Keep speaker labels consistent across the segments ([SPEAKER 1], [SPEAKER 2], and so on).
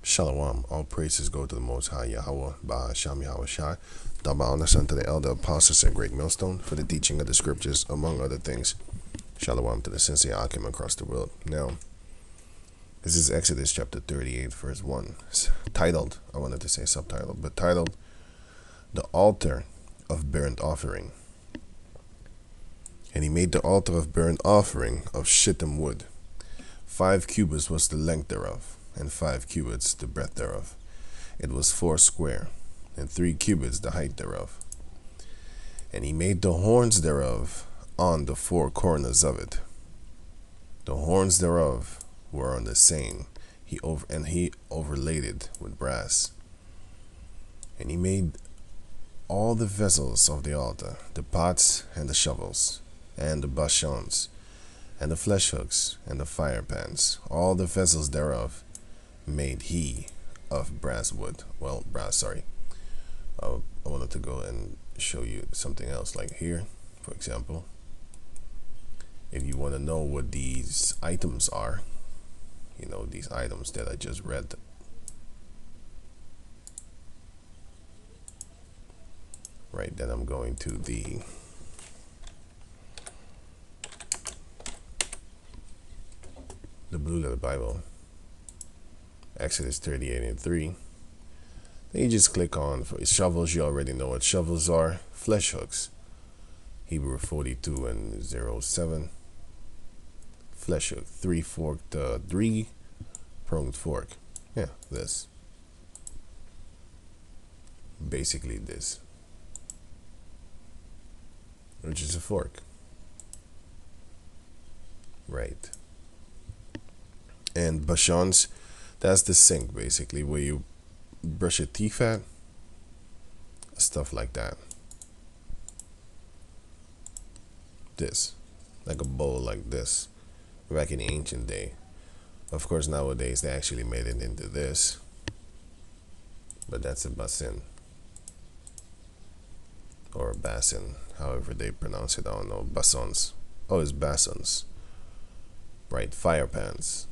[SPEAKER 1] Shalom. All praises go to the Most High Yahawah, Bahasham Yahweh Shai. Double honors unto the elder apostles and great millstone for the teaching of the scriptures, among other things. Shalom to the sincere Akim across the world. Now, this is Exodus chapter 38, verse 1. It's titled, I wanted to say subtitled, but titled, The Altar of Burnt Offering. And he made the altar of burnt offering of shittim wood. 5 cubits was the length thereof, and 5 cubits the breadth thereof. It was 4 square, and 3 cubits the height thereof. And he made the horns thereof on the 4 corners of it. The horns thereof were on the same, he overlaid it with brass. And he made all the vessels of the altar, the pots and the shovels, and the bashons, and the flesh hooks, and the fire pans, all the vessels thereof made he of brass wood. Well, brass, sorry. I wanted to go and show you something else, like here, for example. If you want to know what these items are, these items that I just read. Right, then I'm going to the Blue Letter Bible, Exodus 38 and 3. Then you just click on for shovels. You already know what shovels are. Flesh hooks, Hebrew 42 and 07. Flesh hook, 3-forked, 3-pronged fork. Yeah, this. Basically this, which is a fork. Right. And bashons, that's the sink, basically, where you brush your teeth at. Stuff like that. This, like a bowl like this, back in the ancient day. Of course, nowadays they actually made it into this, but that's a basin or a basin, however they pronounce it. I don't know. Basons. Oh, it's basins. Right. Fire pans.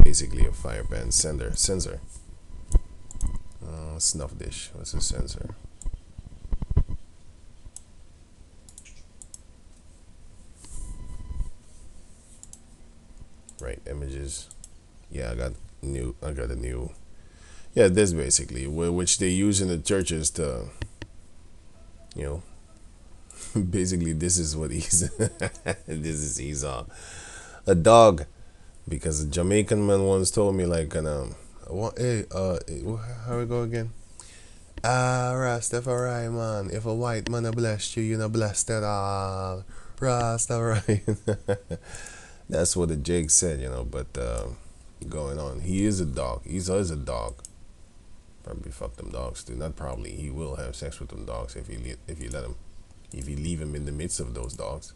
[SPEAKER 1] Basically a fire pan. Censer. Snuff dish. What's a censer? Right. Images. Yeah, I got a new. Yeah, this basically, which they use in the churches to, basically this is what he's. This is Esau, a dog. Because a Jamaican man once told me, like, hey, how we go again? Rastafari, man. If a white man blessed you, you know blessed at all. Rastafari. That's what the Jake said, but going on. He is a dog. He's always a dog. Probably fuck them dogs too. Not probably. He will have sex with them dogs if you let him. If you leave him in the midst of those dogs.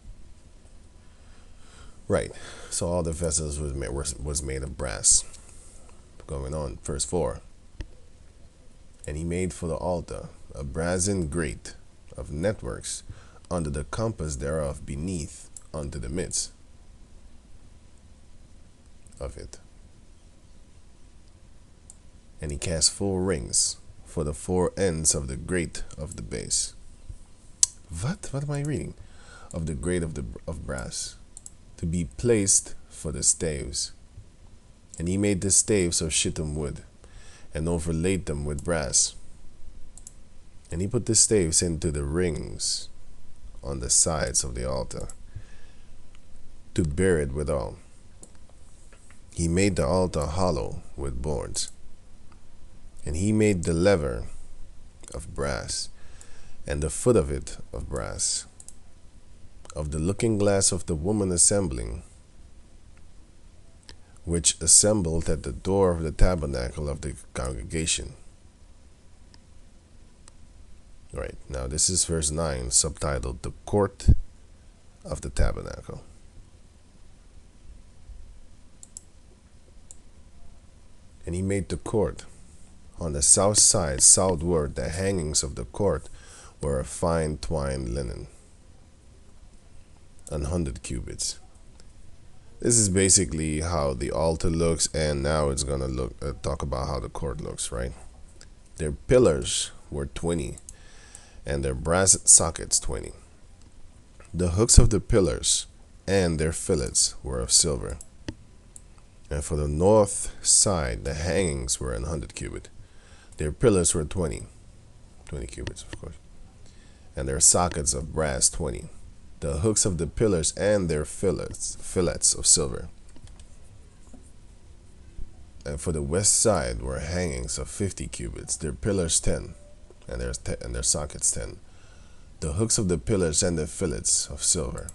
[SPEAKER 1] Right, so all the vessels was made of brass. Going on, verse 4. And he made for the altar a brazen grate of networks under the compass thereof beneath unto the midst of it. And he cast 4 rings for the 4 ends of the grate of the base. What am I reading? Of the grate of brass, to be placed for the staves. And he made the staves of shittim wood, and overlaid them with brass. And he put the staves into the rings on the sides of the altar, to bear it withal. He made the altar hollow with boards. And he made the lever of brass, and the foot of it of brass, of the looking glass of the woman assembling, which assembled at the door of the tabernacle of the congregation. Right, now this is verse 9, subtitled The Court of the Tabernacle. And he made the court. On the south side, southward, the hangings of the court were of fine twined linen, 100 cubits. This is basically how the altar looks, and now it's gonna talk about how the court looks, right? Their pillars were 20, and their brass sockets 20. The hooks of the pillars and their fillets were of silver. And for the north side, the hangings were 100 cubits. Their pillars were 20 cubits, of course, and their sockets of brass 20. The hooks of the pillars and their fillets of silver. And for the west side were hangings of 50 cubits. Their pillars 10, and their sockets 10. The hooks of the pillars and their fillets of silver.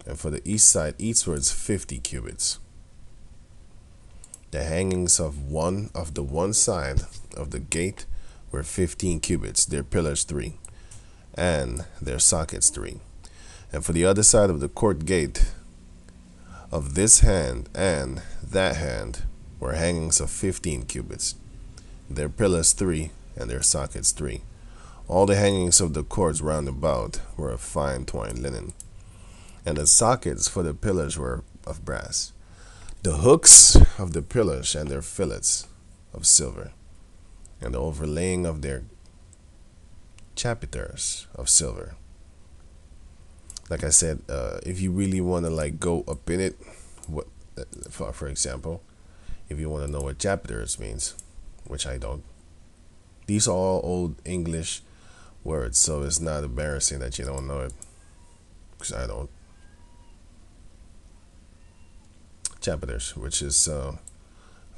[SPEAKER 1] And for the east side eastwards 50 cubits. The hangings of the one side of the gate were 15 cubits. Their pillars 3, and their sockets 3. And for the other side of the court gate of this hand and that hand were hangings of 15 cubits. Their pillars 3, and their sockets 3. All the hangings of the courts round about were of fine twined linen, and the sockets for the pillars were of brass. The hooks of the pillars and their fillets of silver, and the overlaying of their chapiters of silver. Like I said, if you really want to like go up in it, for example, if you want to know what chapiters means, which I don't, these are all old English words, so it's not embarrassing that you don't know it, because I don't. Chapiters, which is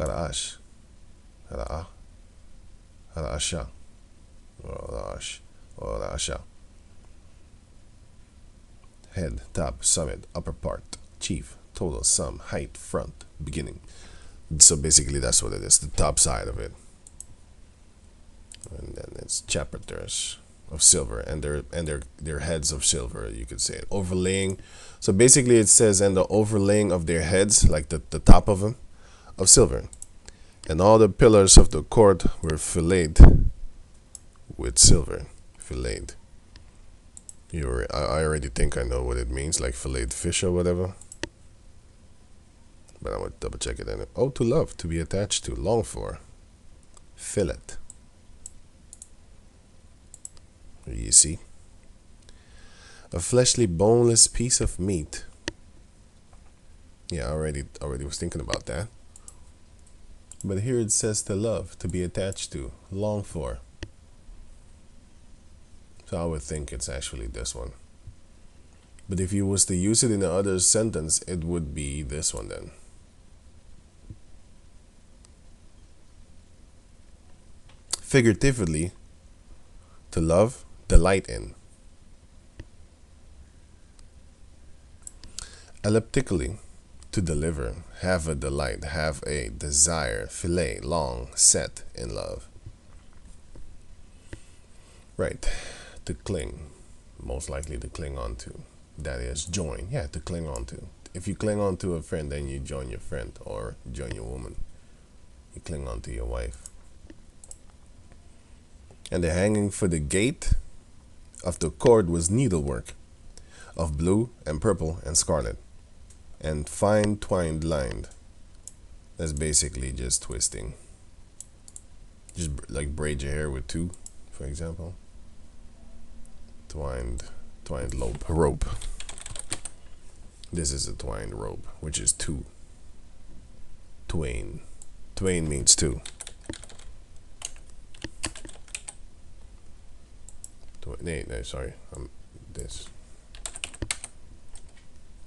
[SPEAKER 1] haraash, haraasha, or haraasha. Head, top, summit, upper part, chief, total, sum, height, front, beginning. So basically that's what it is, the top side of it. And then it's chapiters of silver, and their heads of silver, you could say it. Overlaying. So basically it says, and the overlaying of their heads, like the top of them, of silver. And all the pillars of the court were filleted with silver. Filleted. I already think I know what it means, like filleted fish or whatever. But I'm going to double check it. And to love, to be attached to, long for. Fillet. You see? A fleshly, boneless piece of meat. Yeah, I already was thinking about that. But here it says to love, to be attached to, long for. So I would think it's actually this one. But if you was to use it in the other sentence, it would be this one then. Figuratively, to love, delight in. Elliptically, to deliver, have a delight, have a desire, fillet, long, set in love. Right. To cling, most likely to cling on to. That is, join. Yeah, to cling on to. If you cling on to a friend, then you join your friend, or join your woman. You cling on to your wife. And the hanging for the gate of the cord was needlework of blue and purple and scarlet, and fine twined lined. That's basically just twisting. Just like braid your hair with two, for example. Twined rope. This is a twined rope, which is two. Twain means two. No, sorry. This.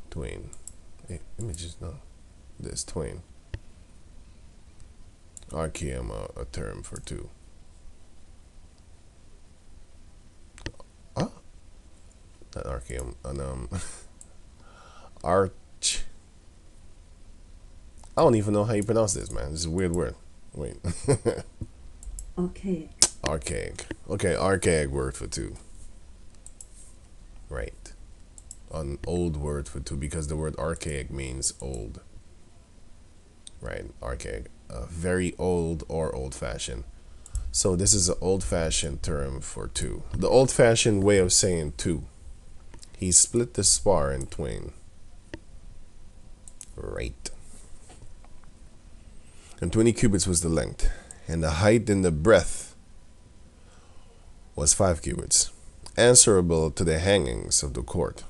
[SPEAKER 1] Twain. Hey, let me just know. This twain. Archaeum, a term for two. Not archaeum, arch. I don't even know how you pronounce this, man. This is a weird word. Wait.
[SPEAKER 2] Archaic.
[SPEAKER 1] Archaic. Okay, archaic word for two. Right. An old word for two, because the word archaic means old. Right, archaic. Very old or old-fashioned. So this is an old-fashioned term for two. The old-fashioned way of saying two. He split the spar in twain. Right. And 20 cubits was the length, and the height and the breadth was 5 cubits, answerable to the hangings of the court,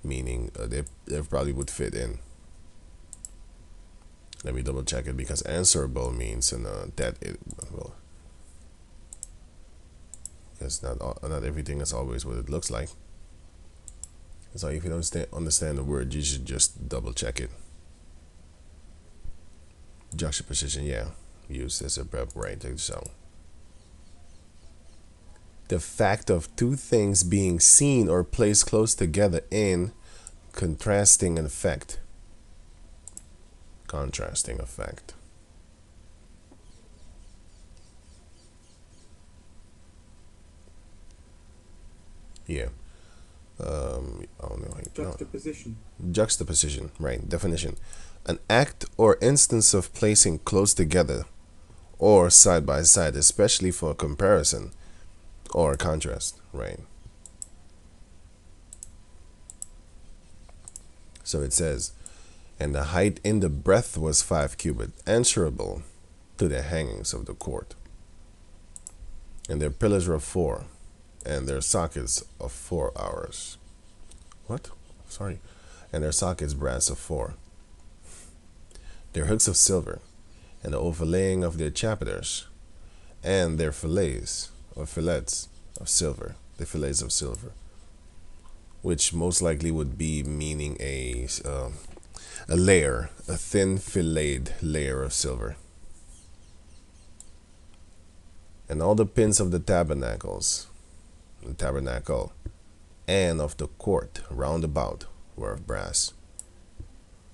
[SPEAKER 1] meaning they probably would fit in. Let me double check it, because answerable means that it, well, because not everything is always what it looks like. So if you don't understand the word, you should just double check it. Juxtaposition, yeah, used as a verb, right? So the fact of two things being seen or placed close together in contrasting effect. Contrasting effect. Yeah. Oh no.
[SPEAKER 2] Juxtaposition.
[SPEAKER 1] No. Juxtaposition, right? Definition: an act or instance of placing close together or side by side, especially for comparison or contrast, right? So it says, and the height in the breadth was 5 cubits, answerable to the hangings of the court. And their pillars were 4, and their sockets of 4 hours. What? Sorry. And their sockets brass of 4. Their hooks of silver, and the overlaying of their chapiters, and their fillets of silver. The fillets of silver, which most likely would be meaning a layer, a thin filleted layer of silver. And all the pins of the tabernacle, and of the court round about were of brass.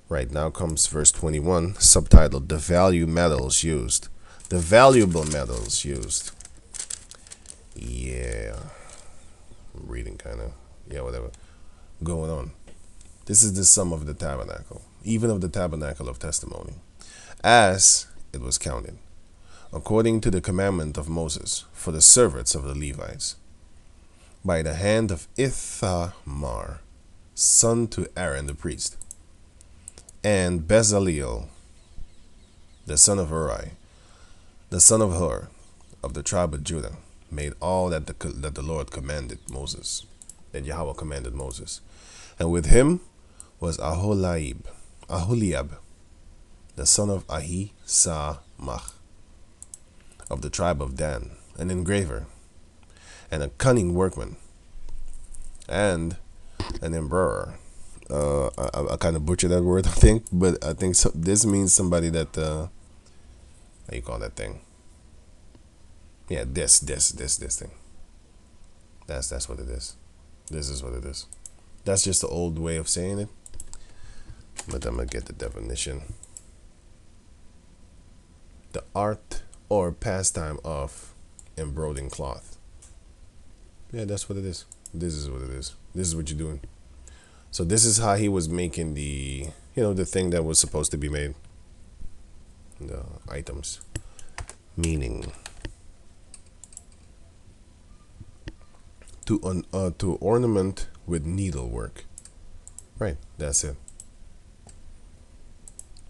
[SPEAKER 1] Right, now comes verse 21, subtitled The Valuable Metals Used. The valuable metals used. Yeah. I'm reading kind of, yeah, whatever. Going on. This is the sum of the tabernacle, even of the tabernacle of testimony, as it was counted, according to the commandment of Moses, for the servants of the Levites, by the hand of Ithamar, son to Aaron the priest, and Bezaleel, the son of Uri, the son of Hur, of the tribe of Judah, made all that the Lord commanded Moses, that Yahawah commanded Moses. And with him was Aholiab, the son of Ahisamach, of the tribe of Dan, an engraver, and a cunning workman, and an embroiderer. I kind of butchered that word, I think, but I think this means somebody that, how you call that thing? Yeah, this thing. That's what it is. This is what it is. That's just the old way of saying it, but I'm gonna get the definition. The art or pastime of embroidering cloth. Yeah, that's what it is. This is what it is. This is what you're doing. So this is how he was making the, the thing that was supposed to be made. The items. Meaning, to ornament with needlework. Right, that's it.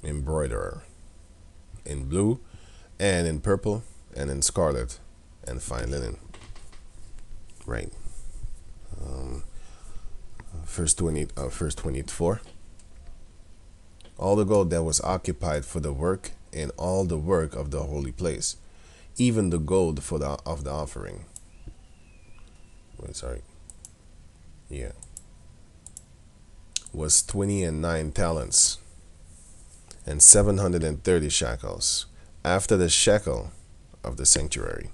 [SPEAKER 1] Embroiderer. In blue, and in purple, and in scarlet, and fine linen. Right. Verse 24. All the gold that was occupied for the work, and all the work of the holy place, even the gold of the offering. Wait, sorry. Yeah. Was 29 talents, and 730 shekels, after the shekel of the sanctuary.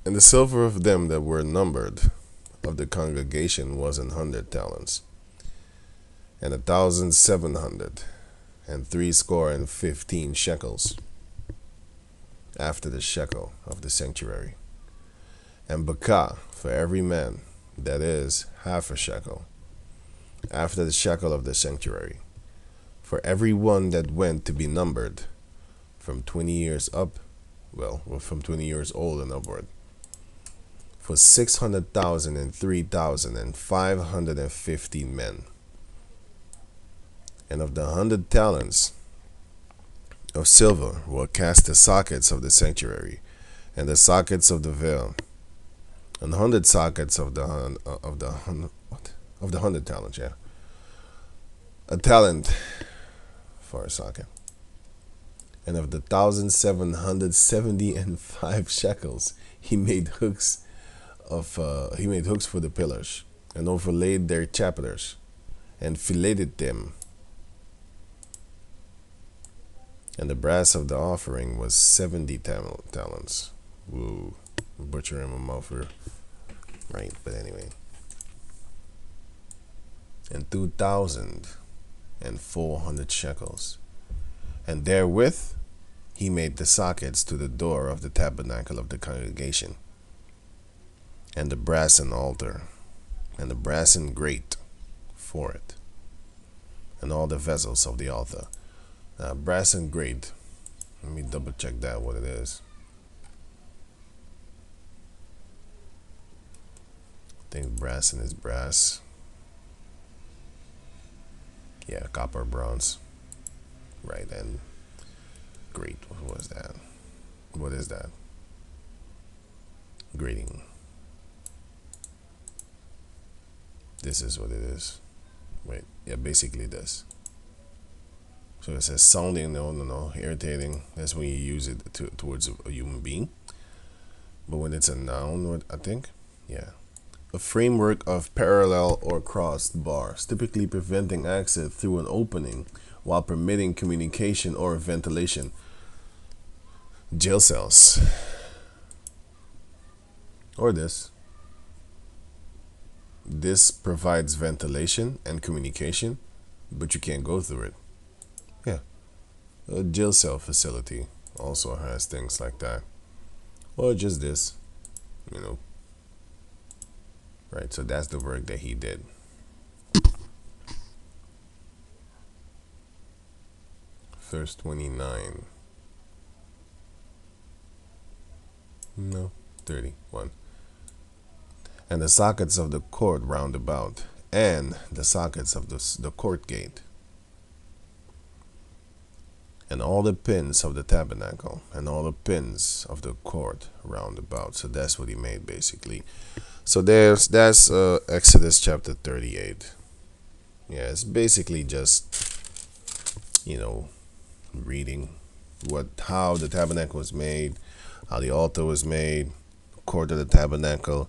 [SPEAKER 1] And the silver of them that were numbered of the congregation was 100 talents, and 1,700, and 315 shekels, after the shekel of the sanctuary. And bakah for every man, that is half a shekel, after the shekel of the sanctuary, for every one that went to be numbered, from 20 years up, from 20 years old and upward. for 600,000 and 3,000 and 550 men. And of the 100 talents of silver were cast the sockets of the sanctuary, and the sockets of the veil, and 100 sockets of the 100 talents, yeah, a talent for a socket. And of the 1,775 shekels, he made hooks for the pillars, and overlaid their chapiters, and filleted them. And the brass of the offering was 70 talents. Woo, butchering my mouth here, right? But anyway, and 2,400 shekels, and therewith he made the sockets to the door of the tabernacle of the congregation, and the brassen altar, and the brassen grate for it, and all the vessels of the altar. Brassen grate, let me double check that what it is. I think brassen is brass. Yeah, copper, bronze. Right, and grate, what was that? What is that? Grating. This is what it is. Wait, yeah, basically this. So it says sounding, no, irritating. That's when you use it towards a human being. But when it's a noun, I think, yeah. A framework of parallel or crossed bars, typically preventing access through an opening while permitting communication or ventilation. Jail cells. Or this. This provides ventilation and communication, but you can't go through it. Yeah. A jail cell facility also has things like that. Or just this, Right, so that's the work that he did. Verse 29. No, 31. And the sockets of the court round about, and the sockets of the court gate, and all the pins of the tabernacle, and all the pins of the court round about. So that's what he made, basically. So that's Exodus chapter 38. Yeah, it's basically just, reading how the tabernacle was made, how the altar was made, the court of the tabernacle,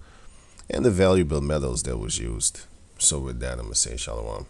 [SPEAKER 1] and the valuable metals that was used. So with that, I'm going to say shalom.